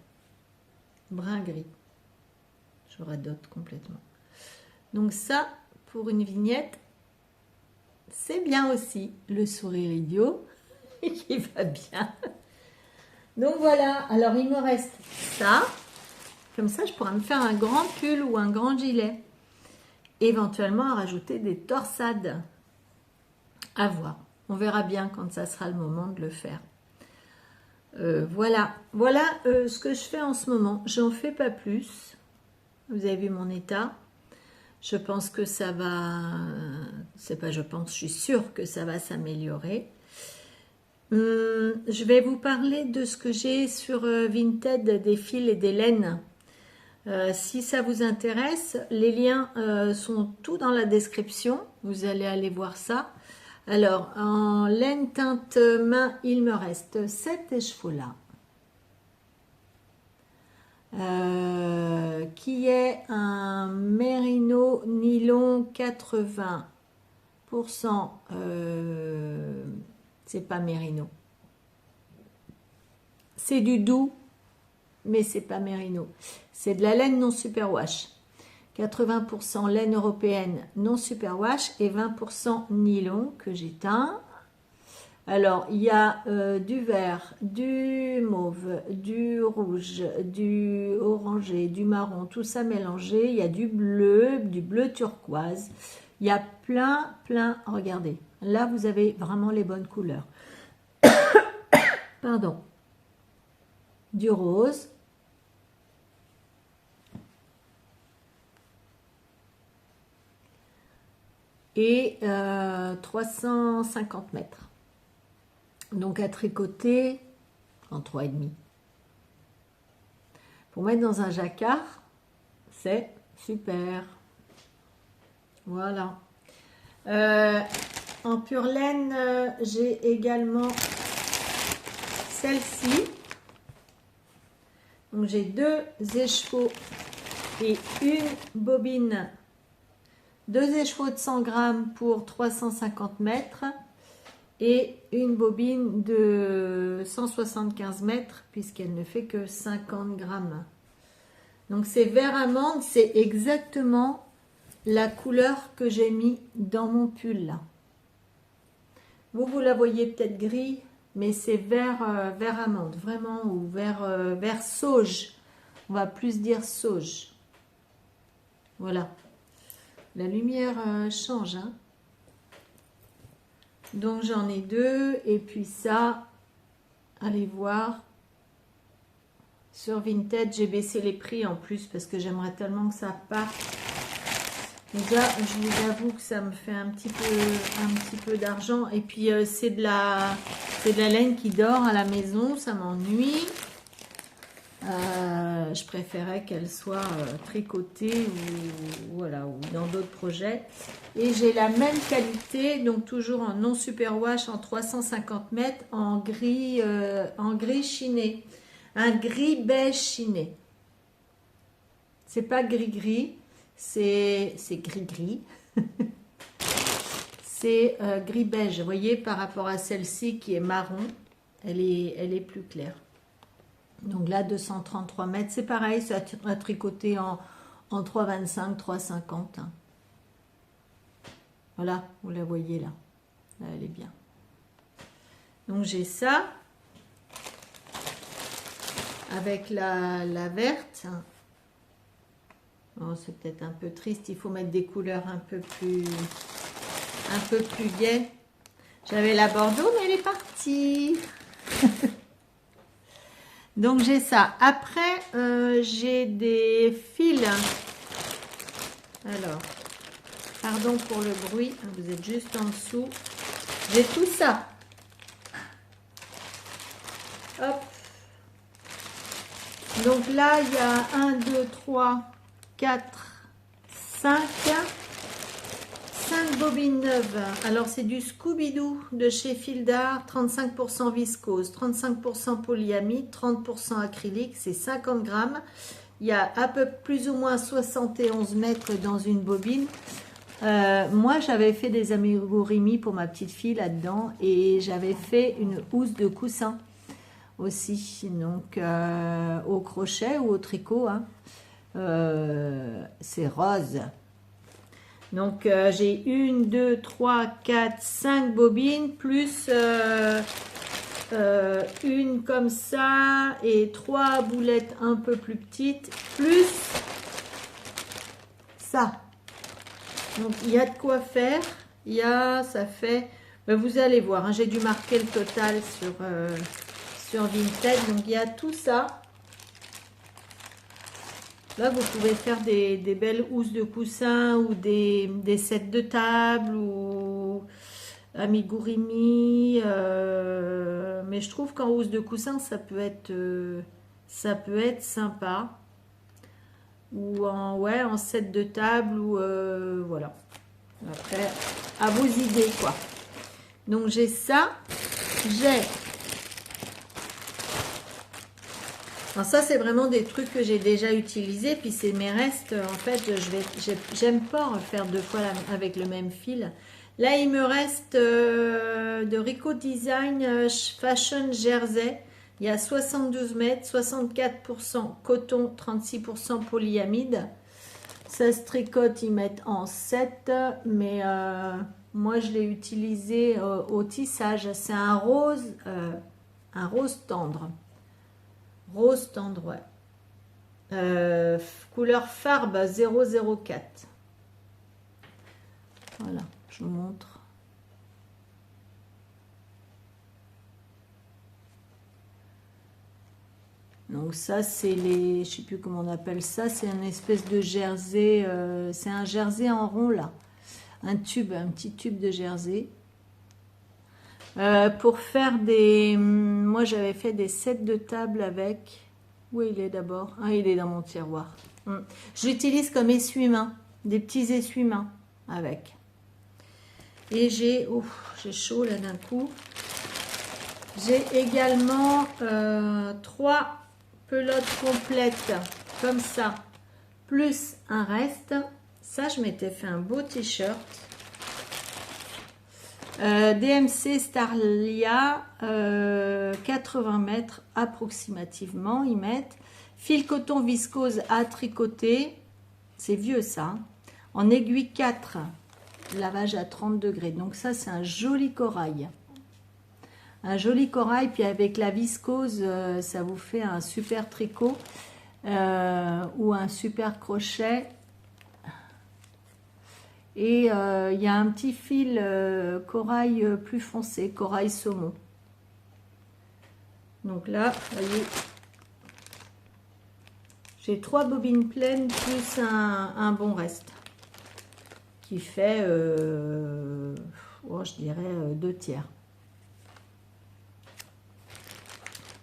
Brun gris. Je radote complètement. Donc ça, pour une vignette, c'est bien aussi. Le sourire idiot, qui va bien. Donc voilà, alors il me reste ça. Comme ça, je pourrais me faire un grand pull ou un grand gilet. Éventuellement, à rajouter des torsades. À voir. On verra bien quand ça sera le moment de le faire. Voilà ce que je fais en ce moment. J'en fais pas plus. Vous avez vu mon état. Je pense que ça va... C'est pas je pense, je suis sûre que ça va s'améliorer. Je vais vous parler de ce que j'ai sur Vinted, des fils et des laines. Si ça vous intéresse, les liens sont tout dans la description. Vous allez aller voir ça. Alors, en laine teinte main, il me reste 7 échevaux là. Qui est un mérino nylon 80%. C'est pas mérino. C'est du doux, mais c'est pas mérino. C'est de la laine non superwash. 80% laine européenne non superwash et 20% nylon que j'ai teint. Alors, il y a du vert, du mauve, du rouge, du orangé, du marron, tout ça mélangé. Il y a du bleu turquoise. Il y a plein, regardez. Là, vous avez vraiment les bonnes couleurs. Pardon. Du rose. Et 350 mètres. Donc à tricoter en 3,5. Pour mettre dans un jacquard, c'est super. Voilà. En pure laine, j'ai également celle-ci. Donc j'ai 2 échevaux et une bobine. 2 échevaux de 100 grammes pour 350 mètres et une bobine de 175 mètres puisqu'elle ne fait que 50 grammes. Donc c'est vert amande, c'est exactement la couleur que j'ai mis dans mon pull là. Vous la voyez peut-être gris, mais c'est vert, vert amande, vraiment, ou vert sauge. On va plus dire sauge. Voilà. La lumière change, hein. Donc j'en ai deux, et puis ça, allez voir. Sur Vinted, j'ai baissé les prix en plus parce que j'aimerais tellement que ça parte. Donc là, je vous avoue que ça me fait un petit peu d'argent. Et puis c'est de la laine qui dort à la maison, ça m'ennuie. Je préférais qu'elle soit tricotée ou voilà, ou dans d'autres projets. Et j'ai la même qualité, donc toujours en non superwash en 350 mètres, en gris chiné. Un gris beige chiné. C'est pas gris-gris, c'est gris-gris. C'est gris beige. Vous voyez, par rapport à celle-ci qui est marron, elle est plus claire. Donc là, 233 mètres, c'est pareil, ça a tricoté en 3,25, 3,50. Hein. Voilà, vous la voyez là. Là, elle est bien. Donc j'ai ça. Avec la verte. Oh, c'est peut-être un peu triste, il faut mettre des couleurs un peu plus gaies. J'avais la Bordeaux, mais elle est partie. Donc j'ai ça. Après, j'ai des fils. Alors, pardon pour le bruit, vous êtes juste en dessous. J'ai tout ça. Hop. Donc là, il y a 1, 2, 3, 4, 5 bobines neuves. Alors, c'est du Scooby-Doo de chez Fildar, 35% viscose, 35% polyamide, 30% acrylique, c'est 50 grammes. Il y a à peu plus ou moins 71 mètres dans une bobine. Moi, j'avais fait des amigurumi pour ma petite fille là-dedans et j'avais fait une housse de coussin aussi, donc au crochet ou au tricot, hein. C'est rose. Donc j'ai 1, 2, 3, 4, 5 bobines, plus une comme ça, et 3 boulettes un peu plus petites, plus ça. Donc il y a de quoi faire, ça fait, ben, vous allez voir, hein, j'ai dû marquer le total sur Vinted, donc il y a tout ça. Là, vous pouvez faire des belles housses de coussin ou des sets de table ou amigurumi. Mais je trouve qu'en housse de coussin, ça peut être sympa. Ou en set de table ou voilà. Après, à vos idées quoi. Donc j'ai ça. J'ai... Alors ça, c'est vraiment des trucs que j'ai déjà utilisés, puis c'est mes restes. En fait, j'aime pas refaire deux fois avec le même fil. Là, il me reste de Rico Design Fashion Jersey. Il y a 72 mètres, 64% coton, 36% polyamide. Ça se tricote, ils mettent en 7, mais moi, je l'ai utilisé au tissage. C'est un rose tendre. Rose tendre, ouais. Couleur Farbe 004. Voilà, je vous montre. Donc ça, c'est les... Je sais plus comment on appelle ça. C'est une espèce de jersey. C'est un jersey en rond, là. Un petit tube de jersey. Pour faire des... Moi, j'avais fait des sets de table avec... Où il est d'abord? Ah, il est dans mon tiroir. Je l'utilise comme essuie-main. Des petits essuie-mains avec. Et j'ai... j'ai chaud là d'un coup. J'ai également 3 pelotes complètes comme ça. Plus un reste. Ça, je m'étais fait un beau t-shirt. DMC Starlia, 80 mètres approximativement, ils mettent. Fil coton viscose à tricoter. C'est vieux ça. Hein. En aiguille 4. Lavage à 30 degrés. Donc ça, c'est un joli corail. Un joli corail. Puis avec la viscose, ça vous fait un super tricot. Ou un super crochet. Et il y a un petit fil corail plus foncé, corail saumon. Donc là, vous voyez, j'ai 3 bobines pleines plus un bon reste qui fait, je dirais, 2 tiers.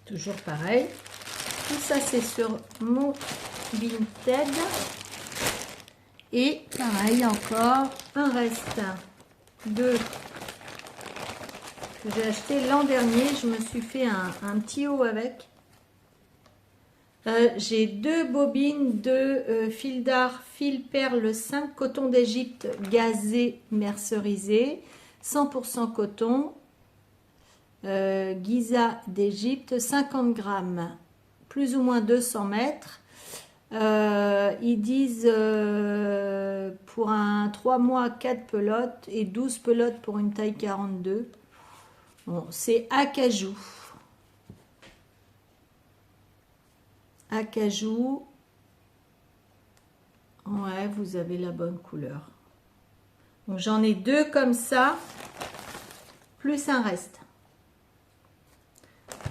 Toujours pareil. Tout ça, c'est sur mon Vinted. Et pareil, encore un reste de que j'ai acheté l'an dernier. Je me suis fait un petit haut avec. J'ai 2 bobines de fil d'art, fil perle 5 coton d'Égypte gazé mercerisé, 100% coton, Giza d'Égypte, 50 grammes, plus ou moins 200 mètres. Ils disent pour un 3 mois 4 pelotes et 12 pelotes pour une taille 42. Bon, c'est acajou. Acajou. Ouais, vous avez la bonne couleur. Donc j'en ai 2 comme ça, plus un reste.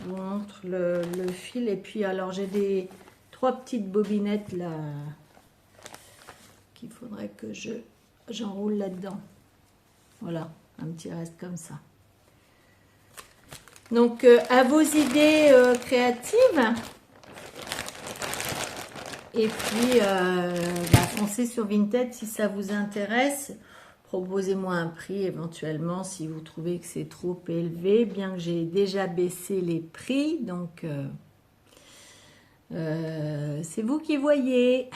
Je vous montre le fil. Et puis alors j'ai des 3 petites bobinettes là qu'il faudrait que j'enroule là-dedans. Voilà, un petit reste comme ça. Donc à vos idées créatives. Et puis foncez sur Vinted si ça vous intéresse. Proposez-moi un prix éventuellement si vous trouvez que c'est trop élevé, bien que j'ai déjà baissé les prix. Donc c'est vous qui voyez.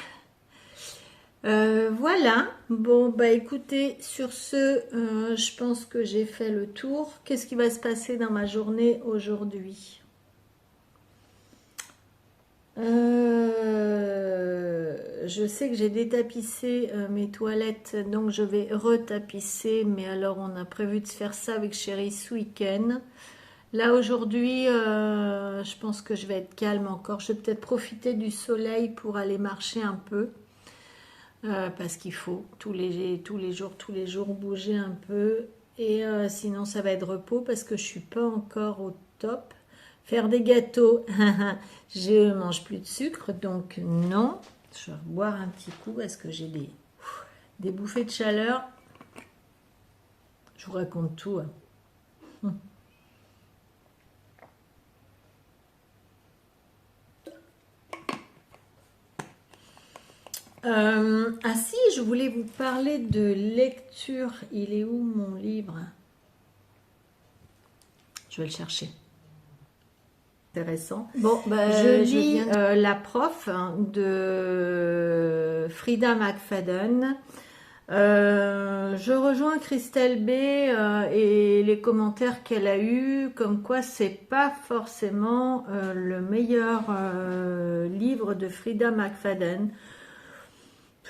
Voilà. Bon, bah écoutez, sur ce, je pense que j'ai fait le tour. Qu'est-ce qui va se passer dans ma journée aujourd'hui? Je sais que j'ai détapissé mes toilettes, donc je vais retapisser. Mais alors, on a prévu de se faire ça avec Chérie ce week-end. Là aujourd'hui, je pense que je vais être calme encore. Je vais peut-être profiter du soleil pour aller marcher un peu. Parce qu'il faut tous les jours bouger un peu. Et sinon ça va être repos parce que je suis pas encore au top. Faire des gâteaux, je mange plus de sucre, donc non. Je vais boire un petit coup parce que j'ai des bouffées de chaleur. Je vous raconte tout. Hein. Ah si, je voulais vous parler de lecture. Il est où mon livre? Je vais le chercher. Intéressant. Bon, je lis La prof de Frida McFadden. Je rejoins Christelle B et les commentaires qu'elle a eus, comme quoi c'est pas forcément le meilleur livre de Frida McFadden.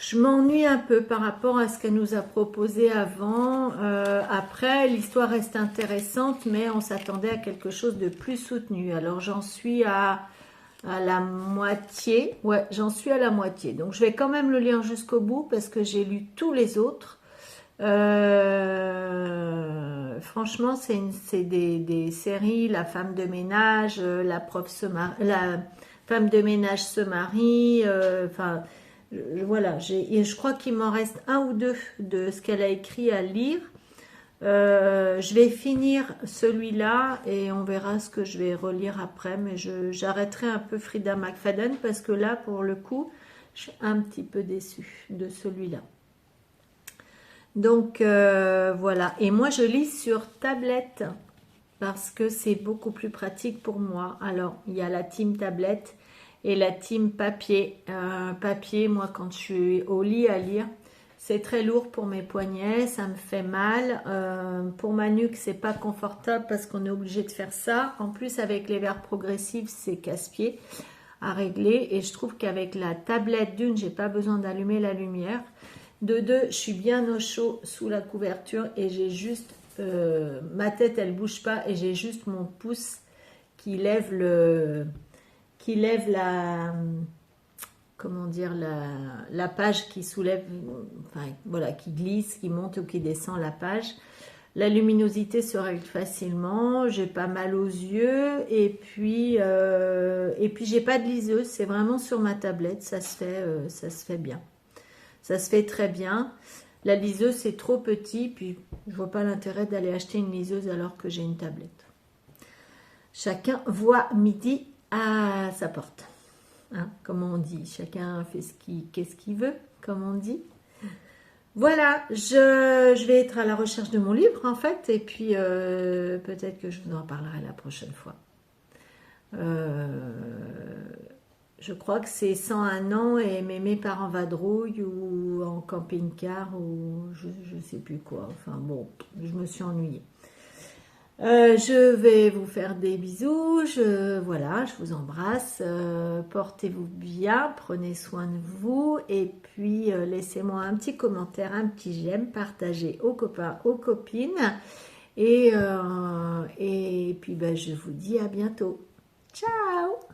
Je m'ennuie un peu par rapport à ce qu'elle nous a proposé avant. Après, l'histoire reste intéressante, mais on s'attendait à quelque chose de plus soutenu. Alors, j'en suis à la moitié. Ouais, j'en suis à la moitié. Donc, je vais quand même le lire jusqu'au bout parce que j'ai lu tous les autres. Franchement, c'est des séries. La femme de ménage, la femme de ménage se marie. Enfin... Voilà, je crois qu'il m'en reste 1 ou 2 de ce qu'elle a écrit à lire. Je vais finir celui-là et on verra ce que je vais relire après. Mais j'arrêterai un peu Frida McFadden parce que là, pour le coup, je suis un petit peu déçue de celui-là. Donc, voilà. Et moi, je lis sur tablette parce que c'est beaucoup plus pratique pour moi. Alors, il y a la team tablette et la team papier. Papier, moi, quand je suis au lit à lire, c'est très lourd pour mes poignets, ça me fait mal. Pour ma nuque, c'est pas confortable parce qu'on est obligé de faire ça. En plus, avec les verres progressifs, c'est casse-pied. à régler. Et je trouve qu'avec la tablette, d'une, j'ai pas besoin d'allumer la lumière. De deux, je suis bien au chaud sous la couverture et j'ai juste... ma tête, elle bouge pas et j'ai juste mon pouce qui lève la... Comment dire, la page qui soulève, enfin, voilà, qui glisse, qui monte ou qui descend la page. La luminosité se règle facilement, j'ai pas mal aux yeux et puis j'ai pas de liseuse, c'est vraiment sur ma tablette, ça se fait bien. Ça se fait très bien. La liseuse c'est trop petit, puis je vois pas l'intérêt d'aller acheter une liseuse alors que j'ai une tablette. Chacun voit midi à sa porte. Hein, comme on dit, chacun fait qu'est-ce qu'il veut, comme on dit. Voilà, je vais être à la recherche de mon livre en fait, et puis peut-être que je vous en parlerai la prochaine fois. Je crois que c'est 101 ans et mes parents vadrouillent ou en camping-car ou je sais plus quoi. Enfin bon, je me suis ennuyée. Je vais vous faire des bisous, voilà, je vous embrasse, portez-vous bien, prenez soin de vous et puis laissez-moi un petit commentaire, un petit j'aime, partagez aux copains, aux copines et puis ben, je vous dis à bientôt. Ciao!